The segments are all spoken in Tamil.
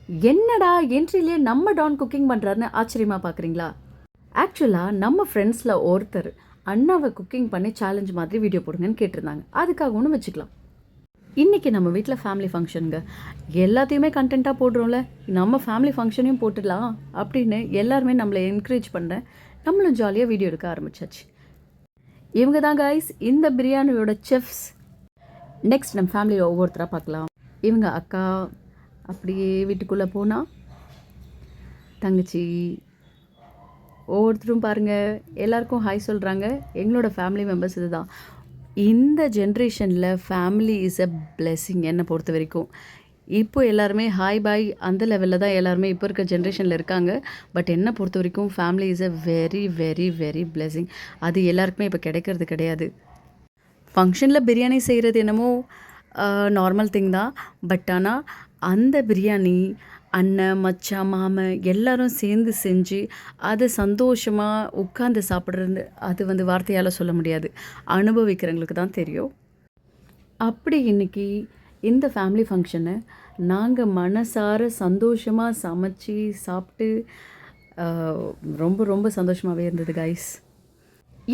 என்னடா என்ட்ரிலே நம்ம டான் குக்கிங் பண்ணுறாருன்னு ஆச்சரியமாக பார்க்குறீங்களா? ஆக்சுவலாக நம்ம ஃப்ரெண்ட்ஸில் ஒருத்தர் அண்ணாவை குக்கிங் பண்ணி சேலஞ்ச் மாதிரி வீடியோ போடுங்கன்னு கேட்டிருந்தாங்க. அதுக்காக ஒன்று வச்சுக்கலாம். இன்றைக்கி நம்ம வீட்டில் ஃபேமிலி ஃபங்க்ஷனுங்க. எல்லாத்தையுமே கண்டென்ட்டாக போடுறோம்ல, நம்ம ஃபேமிலி ஃபங்க்ஷனையும் போட்டுடலாம் அப்படின்னு எல்லாருமே நம்மளை என்கரேஜ் பண்ண நம்மளும் ஜாலியாக வீடியோ எடுக்க ஆரம்பிச்சாச்சு. இவங்க தான் கைஸ் இந்த பிரியாணியோட செஃப்ஸ். நெக்ஸ்ட் நம்ம ஃபேமிலியில் ஒவ்வொருத்தராக பார்க்கலாம். இவங்க அக்கா, அப்படியே வீட்டுக்குள்ளே போனால் தங்கச்சி, ஒவ்வொருத்தரும் பாருங்கள் எல்லாருக்கும் ஹாய் சொல்கிறாங்க. எங்களோட ஃபேமிலி மெம்பர்ஸ் இது தான். இந்த ஜென்ரேஷனில் ஃபேமிலி இஸ் அ பிளெஸ்ஸிங் என்னை பொறுத்த வரைக்கும். இப்போ எல்லாருமே ஹாய் பாய் அந்த லெவலில் தான் எல்லாருமே இப்போ இருக்க ஜென்ரேஷனில் இருக்காங்க. பட் என்னை பொறுத்த வரைக்கும் family is a very very very blessing. அது எல்லாருக்குமே இப்போ கிடைக்கிறது கிடையாது. ஃபங்க்ஷனில் பிரியாணி செய்கிறது என்னமோ நார்மல் திங் தான். பட் ஆனால் அந்த பிரியாணி அண்ணன், மச்சான், மாமன் எல்லாரும் சேர்ந்து செஞ்சு அதை சந்தோஷமாக உட்காந்து சாப்பிட்றது அது வார்த்தையால் சொல்ல முடியாது. அனுபவிக்கிறவங்களுக்கு தான் தெரியும். அப்படி இன்றைக்கி இந்த ஃபேமிலி ஃபங்க்ஷனை நாங்கள் மனசார சந்தோஷமாக சமைச்சு சாப்பிட்டு ரொம்ப ரொம்ப சந்தோஷமாகவே இருந்தது கைஸ்.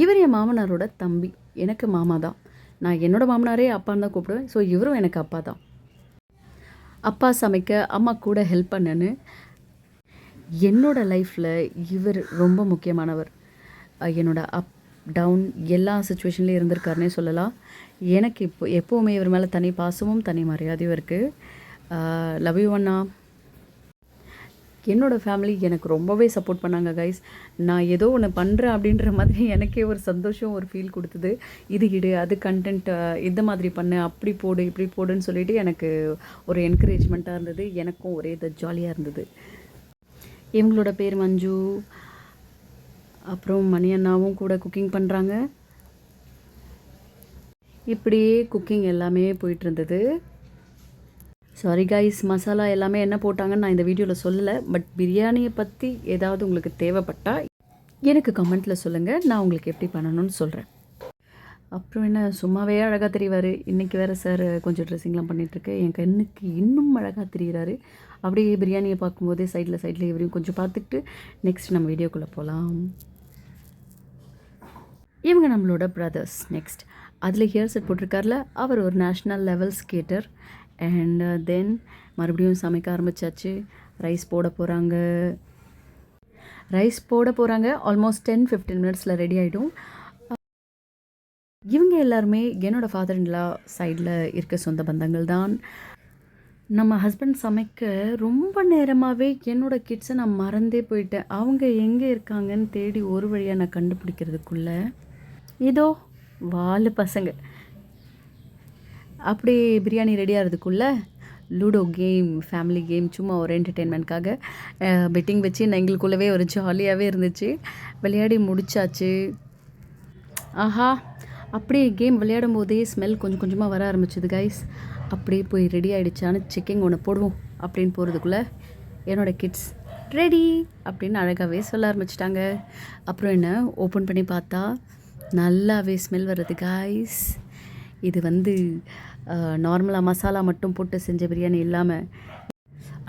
இவர் என் மாமனாரோட தம்பி. எனக்கு மாமா தான். நான் என்னோடய மாமனாரே அப்பான்னு தான் கூப்பிடுவேன். ஸோ இவரும் எனக்கு அப்பா தான். அப்பா சமைக்க அம்மா கூட ஹெல்ப் பண்ணேன்னு என்னோடய லைஃப்பில் இவர் ரொம்ப முக்கியமானவர். என்னோடய அப் டவுன் எல்லா சுச்சுவேஷன்லேயும் இருந்திருக்காருன்னே சொல்லலாம். எனக்கு எப்போவுமே இவர் மேலே தனி பாசமும் தனி மரியாதையும் இருக்குது. லவ் யூ அண்ணா. என்னோடய ஃபேமிலி எனக்கு ரொம்பவே சப்போர்ட் பண்ணாங்க கைஸ். நான் ஏதோ ஒன்று பண்ணுறேன் அப்படின்ற மாதிரி எனக்கே ஒரு சந்தோஷம், ஒரு ஃபீல் கொடுத்தது. இது இடு, அது கண்டென்ட், இந்த மாதிரி பண்ணு, அப்படி போடு, இப்படி போடுன்னு சொல்லிவிட்டு எனக்கு ஒரு என்கரேஜ்மெண்ட்டாக இருந்தது. எனக்கும் ஒரே இது ஜாலியாக இருந்தது. இவங்களோட பேர் மஞ்சு. அப்புறம் மணி அண்ணாவும் கூட குக்கிங் பண்ணுறாங்க. இப்படியே குக்கிங் எல்லாமே போயிட்டு இருந்தது. சாரி கைஸ், மசாலா எல்லாமே என்ன போட்டாங்கன்னு நான் இந்த வீடியோவில் சொல்லலை. பட் பிரியாணியை பற்றி ஏதாவது உங்களுக்கு தேவைப்பட்டால் எனக்கு கமெண்ட்டில் சொல்லுங்கள். நான் உங்களுக்கு எப்படி பண்ணணும்னு சொல்கிறேன். அப்புறம் என்ன, சும்மாவே அழகாக தெரிவார். இன்றைக்கி வேறு சார் கொஞ்சம் ட்ரெஸ்ஸிங்லாம் பண்ணிகிட்ருக்கு. என் கண்ணுக்கு இன்னும் அழகாக தெரிகிறாரு. அப்படியே பிரியாணியை பார்க்கும்போதே சைடில் இவரையும் கொஞ்சம் பார்த்துக்கிட்டு நெக்ஸ்ட் நம்ம வீடியோக்குள்ளே போகலாம். இவங்க நம்மளோட பிரதர்ஸ். நெக்ஸ்ட் அதில் ஹியர் செட் போட்டிருக்கார்ல, அவர் ஒரு national level scatter. And then மறுபடியும் சமைக்க ஆரம்பித்தாச்சு. ரைஸ் போட போகிறாங்க. ஆல்மோஸ்ட் 10-15 மினிட்ஸில் ரெடி ஆகிடும். இவங்க எல்லாருமே என்னோடய ஃபாதர் இன் லா சைடில் இருக்க சொந்த பந்தங்கள் தான். நம்ம ஹஸ்பண்ட் சமைக்க ரொம்ப நேரமாகவே என்னோடய கிட்ஸை நான் மறந்தே போயிட்டேன். அவங்க எங்கே இருக்காங்கன்னு தேடி ஒரு வழியாக நான் கண்டுபிடிக்கிறதுக்குள்ளே இதோ வாலு பசங்க. அப்படி பிரியாணி ரெடி ஆகிறதுக்குள்ளே லூடோ கேம், ஃபேமிலி கேம், சும்மா ஒரு என்டர்டெயின்மெண்ட்காக பெட்டிங் வச்சு எங்களுக்குள்ளவே ஒரு ஜாலியாகவே இருந்துச்சு. விளையாடி முடிச்சாச்சு. ஆஹா, அப்படியே கேம் விளையாடும் போதே ஸ்மெல் கொஞ்சம் கொஞ்சமாக வர ஆரம்பிச்சிது கைஸ். அப்படியே போய் ரெடி ஆகிடுச்சான்னு செக்கிங் ஒன்று போடுவோம் அப்படின்னு போகிறதுக்குள்ளே என்னோடய கிட்ஸ் ரெடி அப்படின்னு அழகாகவே சொல்ல ஆரம்பிச்சிட்டாங்க. அப்புறம் என்ன ஓப்பன் பண்ணி பார்த்தா நல்லாவே ஸ்மெல் வருது கைஸ். இது நார்மலாக மசாலா மட்டும் போட்டு செஞ்ச பிரியாணி இல்லாமல்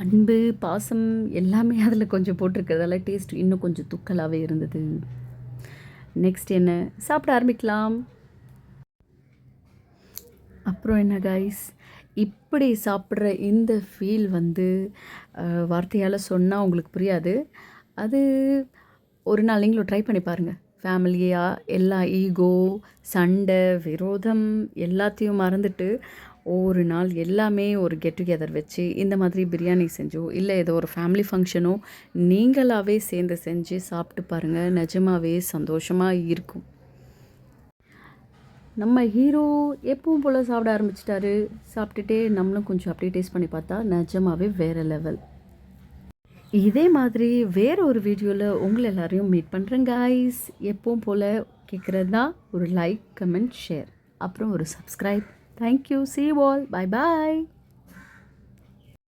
அன்பு, பாசம் எல்லாமே அதில் கொஞ்சம் போட்டிருக்கிறதால டேஸ்ட் இன்னும் கொஞ்சம் தூக்கலாகவே இருந்தது. நெக்ஸ்ட் என்ன, சாப்பிட ஆரம்பிக்கலாம். அப்புறம் என்ன கைஸ், இப்படி சாப்பிட்ற இந்த ஃபீல் வார்த்தையால் சொன்னால் உங்களுக்கு புரியாது. அது ஒரு நாள் நீங்களும் ட்ரை பண்ணி பாருங்கள். ஃபேமிலியாக எல்லா ஈகோ, சண்டை, விரோதம் எல்லாத்தையும் மறந்துட்டு ஒரு நாள் எல்லாமே ஒரு கெட் டுகெதர் வச்சு இந்த மாதிரி பிரியாணி செஞ்சோ இல்லை ஏதோ ஒரு ஃபேமிலி ஃபங்க்ஷனோ நீங்களாகவே சேர்ந்து செஞ்சு சாப்பிட்டு பாருங்கள். நிஜமாகவே சந்தோஷமாக இருக்கும். நம்ம ஹீரோ எப்பவும் போல் சாப்பிட ஆரம்பிச்சிட்டாரு. சாப்பிட்டுட்டே நம்மளும் கொஞ்சம் அப்படியே டேஸ்ட் பண்ணி பார்த்தா நிஜமாகவே வேறு லெவல். இதே மாதிரி வேறு ஒரு வீடியோவில் உங்களை எல்லாரையும் மீட் பண்ணுறேன் கைஸ். எப்பவும் போல் கேட்குறது தான் ஒரு லைக், கமெண்ட், ஷேர், அப்புறம் ஒரு subscribe. Thank you. See you all. Bye bye.